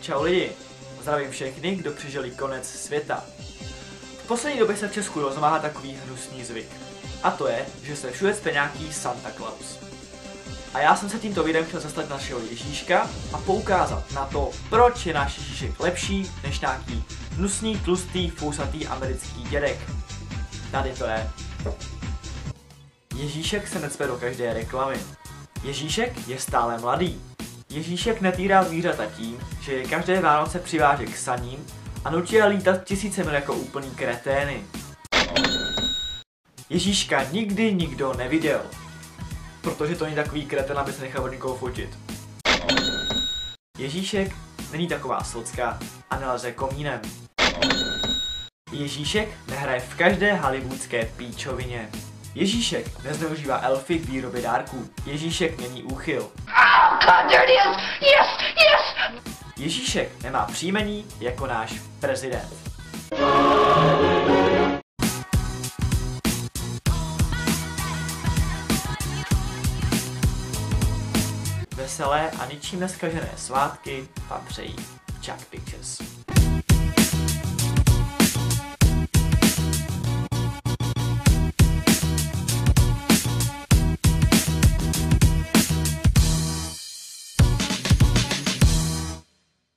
Čau lidi, zdravím všechny, kdo přežili konec světa. V poslední době se v Česku rozmáhá takový hnusný zvyk. A to je, že se všude cpe nějaký Santa Claus. A já jsem se tímto videem chtěl zastat našeho Ježíška a poukázat na to, proč je náš Ježíšek lepší než nějaký hnusný, tlustý, fousatý americký dědek. Tady to je. Ježíšek se necpe do každé reklamy. Ježíšek je stále mladý. Ježíšek netýrá zvířata tím, že je každé Vánoce přiváže k saním a nutí je lítat tisíce mil jako úplný kretény. Ježíška nikdy nikdo neviděl, protože to není takový kretén, aby se nechal od nikoho fotit. Ježíšek není taková socka a neleze komínem. Ježíšek nehraje v každé hollywoodské píčovině. Ježíšek nezneužívá elfy k výrobě dárků. Ježíšek není úchyl. Ježíšek nemá příjmení jako náš prezident. Veselé a ničím neskažené svátky vám přejí Chuck Pictures.